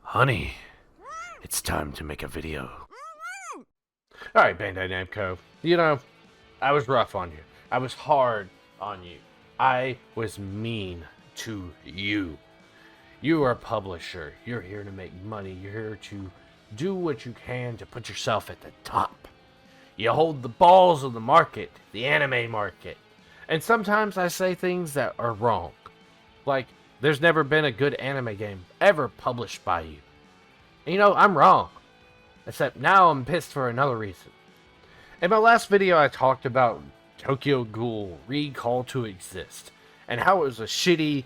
Honey, it's time to make a video. Alright, Bandai Namco. You know, I was rough on you. I was hard on you. I was mean to you. You are a publisher. You're here to make money. You're here to do what you can to put yourself at the top. You hold the balls of the market, the anime market. And sometimes I say things that are wrong. Like, there's never been a good anime game ever published by you. And you know, I'm wrong. Except now I'm pissed for another reason. In my last video, I talked about Tokyo Ghoul Recall to Exist. And how it was a shitty,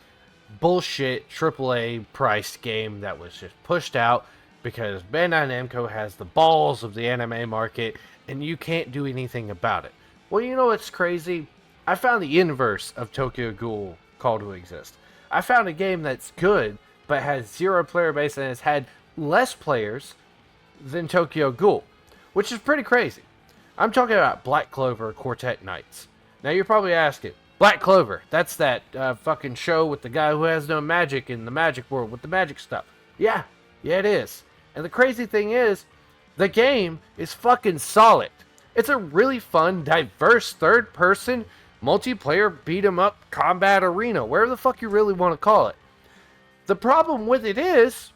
bullshit AAA priced game that was just pushed out because Bandai Namco has the balls of the anime market and you can't do anything about it. Well, you know what's crazy? I found the inverse of Tokyo Ghoul Call to Exist. I found a game that's good, but has zero player base and has had less players than Tokyo Ghoul, which is pretty crazy. I'm talking about Black Clover Quartet Knights. Now you're probably asking, Black Clover, that's that fucking show with the guy who has no magic in the magic world with the magic stuff. Yeah, it is. And the crazy thing is, the game is fucking solid. It's a really fun, diverse, third-person, multiplayer, beat-em-up, combat arena, wherever the fuck you really want to call it. The problem with it is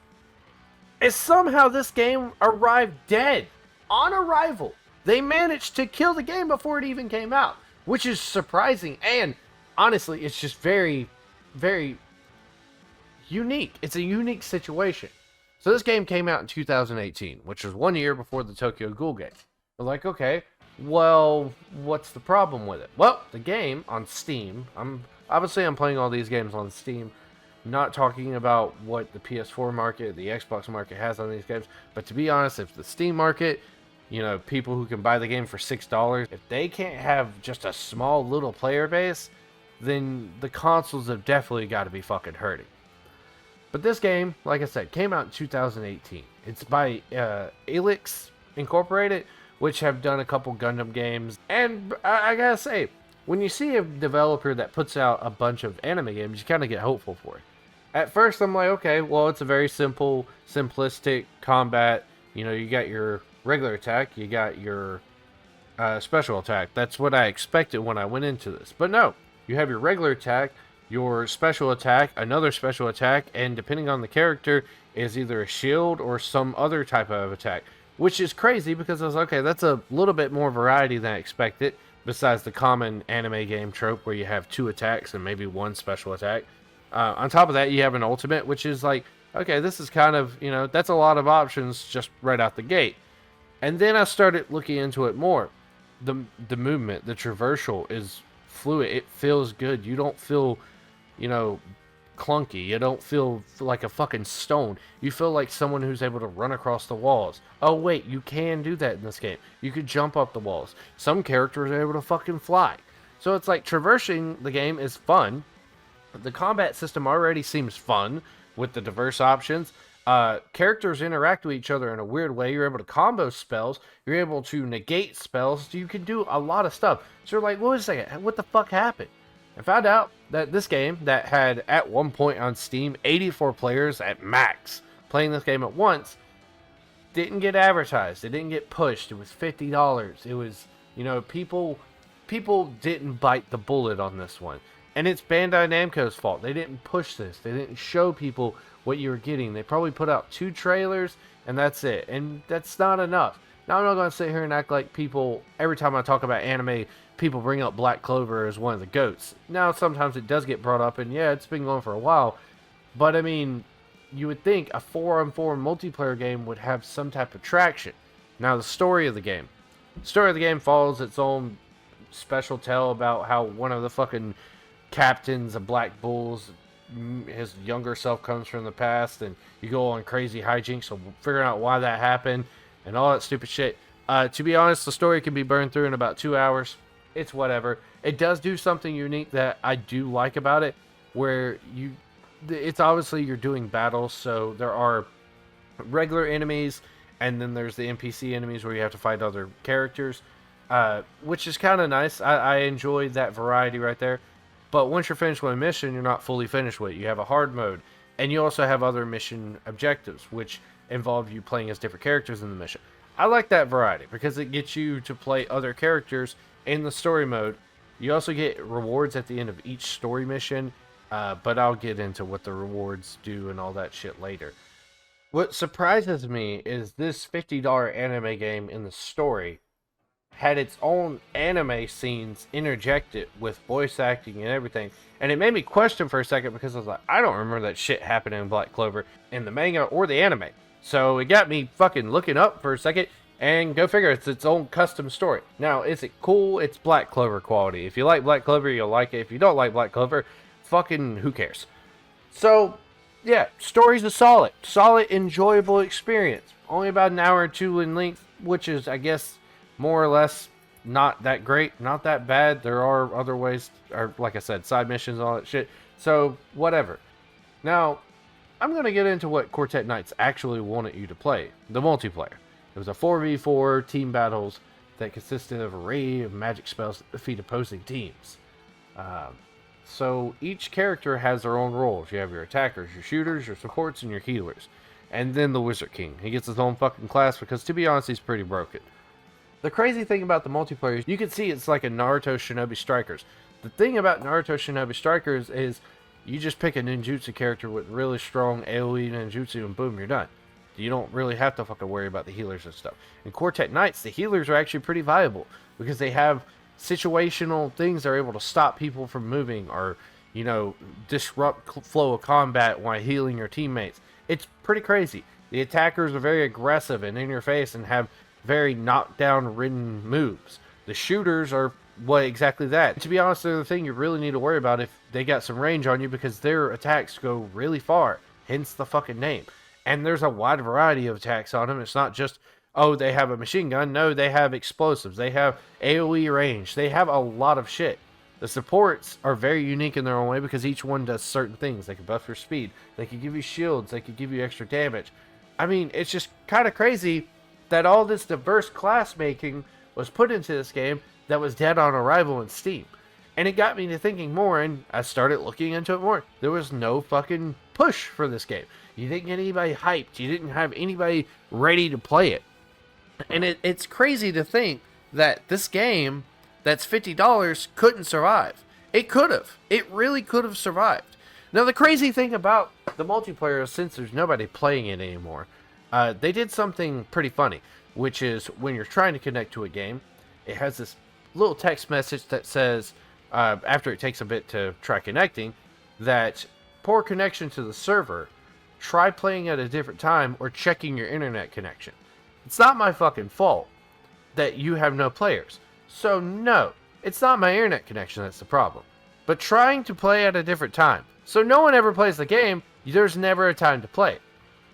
somehow this game arrived dead. On arrival. They managed to kill the game before it even came out, which is surprising, and honestly, it's just very, very unique. It's a unique situation. So this game came out in 2018, which was 1 year before the Tokyo Ghoul game. We're like, okay, well, what's the problem with it? Well, the game on Steam, I'm playing all these games on Steam, not talking about what the PS4 market, the Xbox market has on these games, but to be honest, if the Steam market, you know, people who can buy the game for $6, if they can't have just a small little player base, then the consoles have definitely got to be fucking hurting. But this game, like I said, came out in 2018. It's by Alix Incorporated, which have done a couple Gundam games. And I gotta say, when you see a developer that puts out a bunch of anime games, you kind of get hopeful for it. At first, I'm like, okay, well, it's a very simple, simplistic combat. You know, you got your regular attack, you got your special attack. That's what I expected when I went into this. But no, you have your regular attack, your special attack, another special attack, and depending on the character, is either a shield or some other type of attack. Which is crazy because I was like, okay, that's a little bit more variety than I expected, besides the common anime game trope where you have 2 attacks and maybe 1 special attack. On top of that, you have an ultimate, which is like, okay, this is kind of, you know, that's a lot of options just right out the gate. And then I started looking into it more. The movement, the traversal is fluid. It feels good. You don't feel, you know, clunky. You don't feel like a fucking stone. You feel like someone who's able to run across the walls. Oh wait, you can do that in this game. You could jump up the walls. Some characters are able to fucking fly. So it's like traversing the game is fun. The combat system already seems fun with the diverse options. Characters interact with each other in a weird way. You're able to combo spells. You're able to negate spells. You can do a lot of stuff. So you're like, wait a second, what the fuck happened? I found out that this game that had at one point on Steam 84 players at max playing this game at once didn't get advertised. It didn't get pushed. It was $50. It was, you know, people didn't bite the bullet on this one. And it's Bandai Namco's fault. They didn't push this. They didn't show people what you were getting. They probably put out 2 trailers and that's it. And that's not enough. Now I'm not going to sit here and act like people, every time I talk about anime, people bring up Black Clover as one of the GOATs. Now, sometimes it does get brought up, and yeah, it's been going for a while. But, I mean, you would think a 4-on-4 multiplayer game would have some type of traction. Now, the story of the game. The story of the game follows its own special tale about how one of the fucking captains of Black Bulls, his younger self comes from the past, and you go on crazy hijinks, so figuring out why that happened, and all that stupid shit. To be honest, the story can be burned through in about 2 hours. It's whatever. It does do something unique that I do like about it, where it's obviously you're doing battles, so there are regular enemies, and then there's the NPC enemies where you have to fight other characters, which is kind of nice. I enjoy that variety right there. But once you're finished with a mission, you're not fully finished with it. You have a hard mode. And you also have other mission objectives, which involve you playing as different characters in the mission. I like that variety because it gets you to play other characters in the story mode. You also get rewards at the end of each story mission, but I'll get into what the rewards do and all that shit later. What surprises me is this $50 anime game in the story had its own anime scenes interjected with voice acting and everything. And it made me question for a second because I was like, I don't remember that shit happening in Black Clover in the manga or the anime. So it got me fucking looking up for a second, and go figure, it's its own custom story. Now, is it cool? It's Black Clover quality. If you like Black Clover, you'll like it. If you don't like Black Clover, fucking who cares? So, yeah, story's a solid, enjoyable experience. Only about an hour or two in length, which is, I guess, more or less not that great, not that bad. There are other ways, or like I said, side missions, all that shit. So, whatever. Now, I'm going to get into what Quartet Knights actually wanted you to play, the multiplayer. It was a 4v4 team battles that consisted of an array of magic spells that defeat opposing teams. So each character has their own roles. You have your attackers, your shooters, your supports, and your healers. And then the Wizard King. He gets his own fucking class because, to be honest, he's pretty broken. The crazy thing about the multiplayer is you can see it's like a Naruto Shinobi Strikers. The thing about Naruto Shinobi Strikers is you just pick a ninjutsu character with really strong AoE ninjutsu and boom, you're done. You don't really have to fucking worry about the healers and stuff. In Quartet Knights, the healers are actually pretty viable because they have situational things that are able to stop people from moving or, you know, disrupt flow of combat while healing your teammates. It's pretty crazy. The attackers are very aggressive and in your face and have very knockdown ridden moves. The shooters are exactly that. To be honest, they're the thing you really need to worry about if they got some range on you because their attacks go really far, hence the fucking name. And there's a wide variety of attacks on them. It's not just, oh, they have a machine gun. No, they have explosives. They have AoE range. They have a lot of shit. The supports are very unique in their own way because each one does certain things. They can buff your speed. They can give you shields. They can give you extra damage. I mean, it's just kind of crazy that all this diverse class making was put into this game that was dead on arrival in Steam. And it got me to thinking more, and I started looking into it more. There was no fucking push for this game. You didn't get anybody hyped. You didn't have anybody ready to play it. And it's crazy to think that this game that's $50 couldn't survive. It could have. It really could have survived. Now, the crazy thing about the multiplayer is since there's nobody playing it anymore, they did something pretty funny, which is when you're trying to connect to a game, it has this little text message that says, after it takes a bit to try connecting, that poor connection to the server, try playing at a different time or checking your internet connection. It's not my fucking fault that you have no players. So no, it's not my internet connection that's the problem. But trying to play at a different time. So no one ever plays the game, there's never a time to play.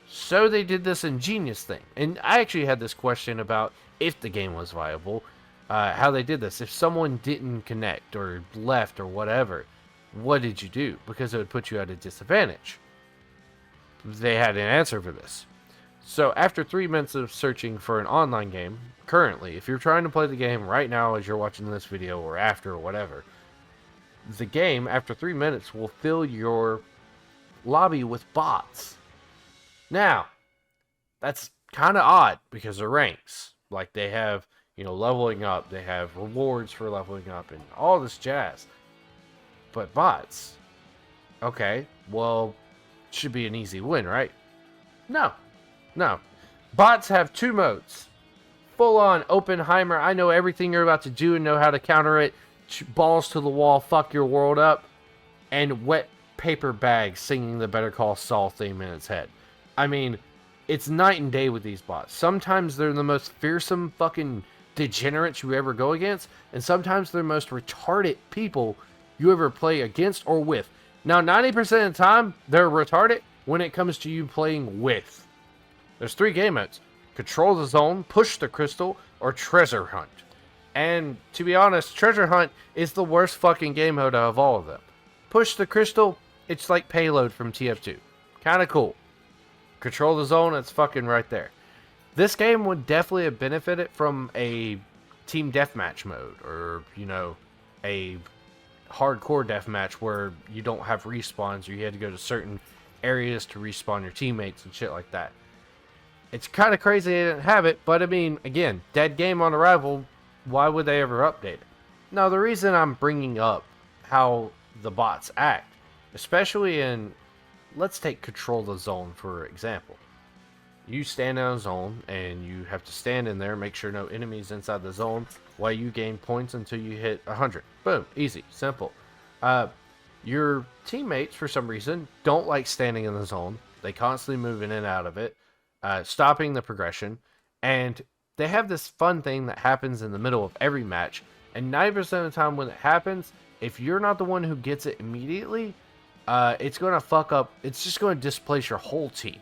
So they did this ingenious thing. And I actually had this question about if the game was viable, how they did this. If someone didn't connect or left or whatever, what did you do? Because it would put you at a disadvantage. They had an answer for this. So after 3 minutes of searching for an online game, currently, if you're trying to play the game right now as you're watching this video or after or whatever, the game, after 3 minutes, will fill your lobby with bots. Now, that's kind of odd because of ranks. Like they have, you know, leveling up, they have rewards for leveling up and all this jazz. But bots, okay, well, should be an easy win, right? No. Bots have 2 modes. Full on Oppenheimer, I know everything you're about to do and know how to counter it. Balls to the wall, fuck your world up. And wet paper bags singing the Better Call Saul theme in its head. I mean, it's night and day with these bots. Sometimes they're the most fearsome fucking degenerates you ever go against. And sometimes they're the most retarded people you ever play against or with. Now, 90% of the time, they're retarded when it comes to you playing with. There's 3 game modes. Control the zone, push the crystal, or treasure hunt. And to be honest, treasure hunt is the worst fucking game mode of all of them. Push the crystal, it's like payload from TF2. Kinda cool. Control the zone, it's fucking right there. This game would definitely have benefited from a team deathmatch mode, or, you know, a hardcore deathmatch where you don't have respawns or you had to go to certain areas to respawn your teammates and shit like that. It's kind of crazy they didn't have it, but I mean, again, dead game on arrival, why would they ever update it? Now, the reason I'm bringing up how the bots act, especially in, let's take Control the Zone for example. You stand in a zone, and you have to stand in there, make sure no enemies inside the zone, while you gain points until you hit 100. Boom, easy, simple. Your teammates, for some reason, don't like standing in the zone. They constantly move in and out of it, stopping the progression, and they have this fun thing that happens in the middle of every match, and 90% of the time when it happens, if you're not the one who gets it immediately, it's going to fuck up, it's just going to displace your whole team,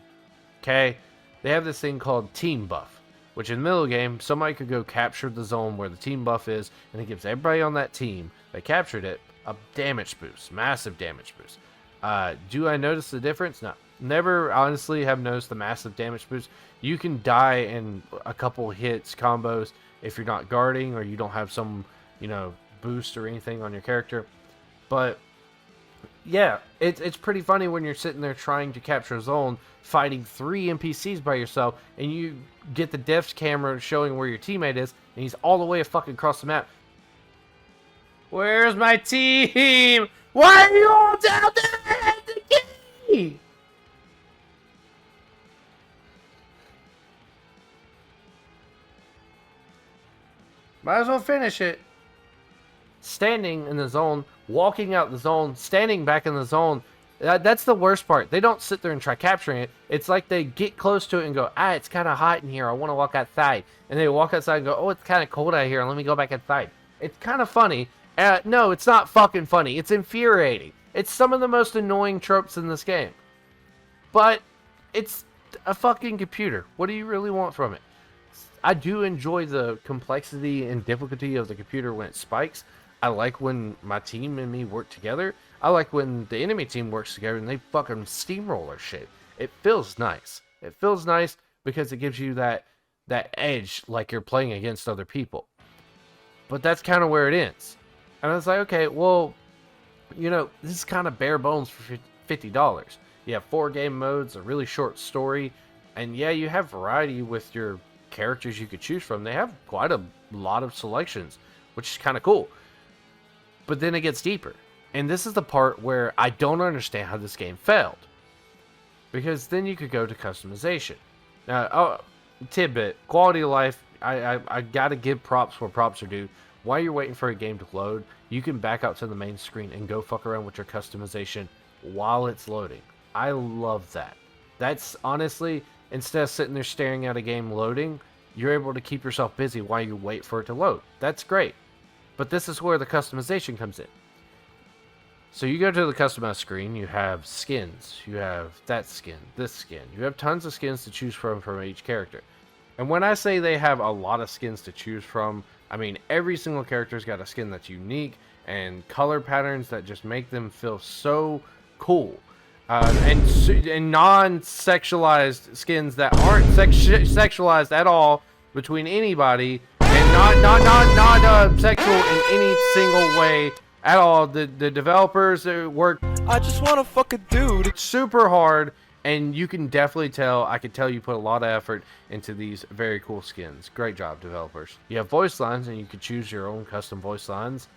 okay? They have this thing called team buff, which in the middle of the game, somebody could go capture the zone where the team buff is, and it gives everybody on that team that captured it a damage boost, massive damage boost. Do I notice the difference? No. Never honestly have noticed the massive damage boost. You can die in a couple hits, combos, if you're not guarding or you don't have some, boost or anything on your character. But yeah, it's pretty funny when you're sitting there trying to capture a zone, fighting 3 NPCs by yourself, and you get the depth camera showing where your teammate is, and he's all the way fucking across the map. Where's my team? Why are you all down there at the key? Might as well finish it. Standing in the zone, walking out the zone, standing back in the zone. That's the worst part. They don't sit there and try capturing it. It's like they get close to it and go, it's kind of hot in here. I want to walk outside. And they walk outside and go, oh, it's kind of cold out here. Let me go back inside. It's kind of funny. No, it's not fucking funny. It's infuriating. It's some of the most annoying tropes in this game. But it's a fucking computer. What do you really want from it? I do enjoy the complexity and difficulty of the computer when it spikes. I like when my team and me work together. I like when the enemy team works together and they fucking steamroller shit. It feels nice. It feels nice because it gives you that edge like you're playing against other people. But that's kind of where it ends. And I was like, okay, well, this is kind of bare bones for $50. You have 4 game modes, a really short story, and yeah, you have variety with your characters you could choose from. They have quite a lot of selections, which is kind of cool. But then it gets deeper. And this is the part where I don't understand how this game failed. Because then you could go to customization. Now, tidbit, quality of life, I gotta give props where props are due. While you're waiting for a game to load, you can back out to the main screen and go fuck around with your customization while it's loading. I love that. That's honestly, instead of sitting there staring at a game loading, you're able to keep yourself busy while you wait for it to load. That's great. But this is where the customization comes in. So you go to the customize screen, you have skins, you have that skin, this skin. You have tons of skins to choose from each character. And when I say they have a lot of skins to choose from, I mean every single character's got a skin that's unique and color patterns that just make them feel so cool. And non-sexualized skins that aren't sexualized at all between anybody, and not sexual in any single way at all. The developers work. I just want to fuck a dude. Super hard, and you can definitely tell. I can tell you put a lot of effort into these very cool skins. Great job, developers. You have voice lines, and you can choose your own custom voice lines.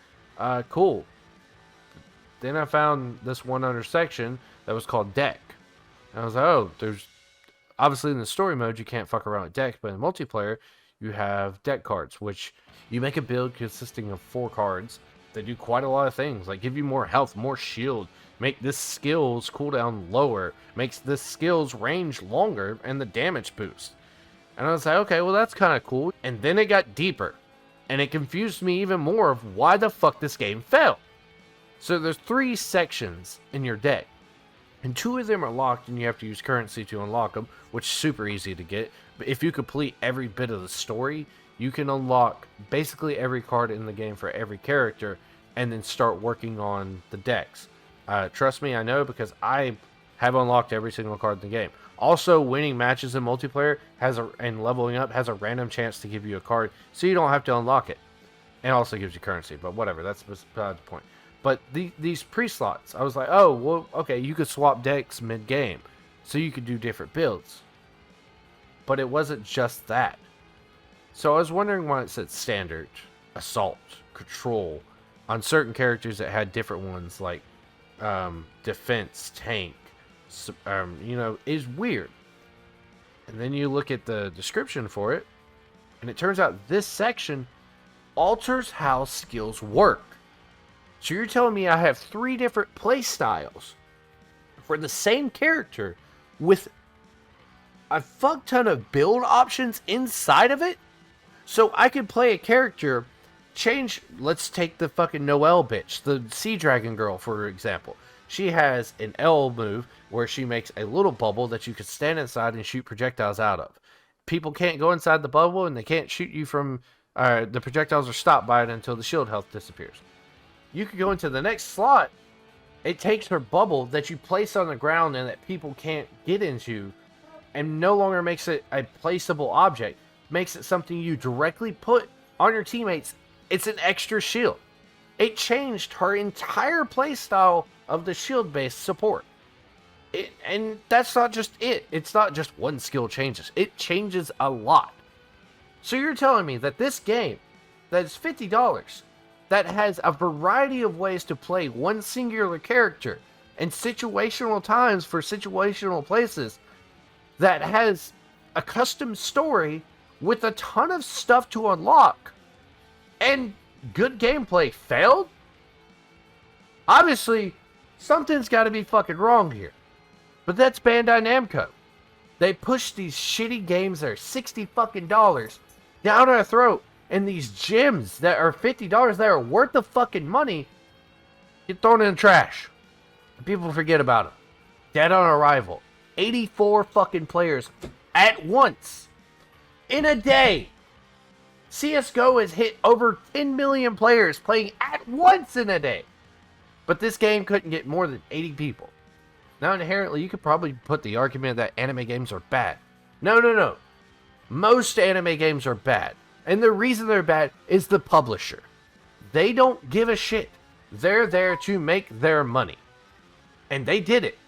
Cool. Then I found this one other section that was called deck. And I was like, oh, there's obviously in the story mode you can't fuck around with deck, but in multiplayer you have deck cards, which you make a build consisting of 4 cards. They do quite a lot of things, like give you more health, more shield, make this skill's cooldown lower, makes this skill's range longer, and the damage boost. And I was like, okay, well that's kind of cool. And then it got deeper, and it confused me even more of why the fuck this game failed. So there's 3 sections in your deck, and 2 of them are locked, and you have to use currency to unlock them, which is super easy to get. But if you complete every bit of the story, you can unlock basically every card in the game for every character, and then start working on the decks. Trust me, I know, because I have unlocked every single card in the game. Also, winning matches in multiplayer and leveling up has a random chance to give you a card, so you don't have to unlock it. And also gives you currency, but whatever, that's beside the point. But these pre-slots, I was like, oh, well, okay, you could swap decks mid-game. So you could do different builds. But it wasn't just that. So I was wondering why it said standard, assault, control on certain characters that had different ones like defense, tank, is weird. And then you look at the description for it, and it turns out this section alters how skills work. So you're telling me I have 3 different play styles for the same character with a fuck ton of build options inside of it? So I could play a character, let's take the fucking Noelle bitch, the Sea Dragon girl, for example. She has an L move where she makes a little bubble that you can stand inside and shoot projectiles out of. People can't go inside the bubble and they can't shoot you from, the projectiles are stopped by it until the shield health disappears. You could go into the next slot, it takes her bubble that you place on the ground and that people can't get into, and no longer makes it a placeable object. Makes it something you directly put on your teammates. It's an extra shield. It changed her entire playstyle of the shield-based support. And that's not just it. It's not just one skill changes. It changes a lot. So you're telling me that this game, that is $50, that has a variety of ways to play one singular character and situational times for situational places, that has a custom story with a ton of stuff to unlock and good gameplay, failed? Obviously, something's got to be fucking wrong here. But that's Bandai Namco. They push these shitty games that are $60 fucking down our throat, and these gems that are $50 that are worth the fucking money get thrown in the trash. People forget about them. Dead on arrival. 84 fucking players at once. In a day, CSGO has hit over 10 million players playing at once in a day. But this game couldn't get more than 80 people. Now, inherently, you could probably put the argument that anime games are bad. No. Most anime games are bad. And the reason they're bad is the publisher. They don't give a shit. They're there to make their money. And they did it.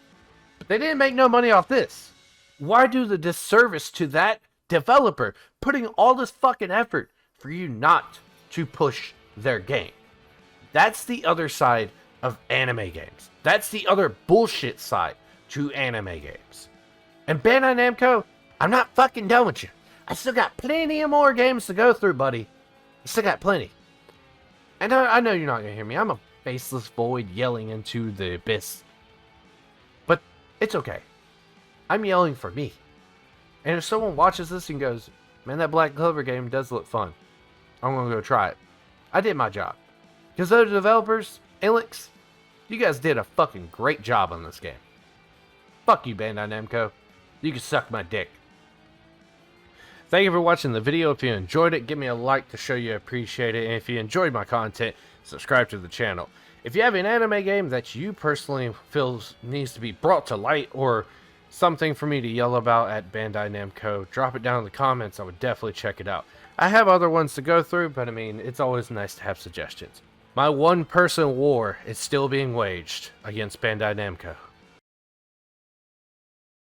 But they didn't make no money off this. Why do the disservice to that developer putting all this fucking effort for you not to push their game? That's the other side of anime games. That's the other bullshit side to anime games. And Bandai Namco, I'm not fucking done with you. I still got plenty of more games to go through, buddy. I still got plenty. And I know you're not gonna hear me. I'm a faceless void yelling into the abyss. But it's okay. I'm yelling for me. And if someone watches this and goes, man, that Black Clover game does look fun, I'm going to go try it. I did my job. Because those developers, Alex, you guys did a fucking great job on this game. Fuck you, Bandai Namco. You can suck my dick. Thank you for watching the video. If you enjoyed it, give me a like to show you appreciate it. And if you enjoyed my content, subscribe to the channel. If you have an anime game that you personally feel needs to be brought to light, or something for me to yell about at Bandai Namco, drop it down in the comments. I would definitely check it out. I have other ones to go through, but I mean, it's always nice to have suggestions. My one-person war is still being waged against Bandai Namco.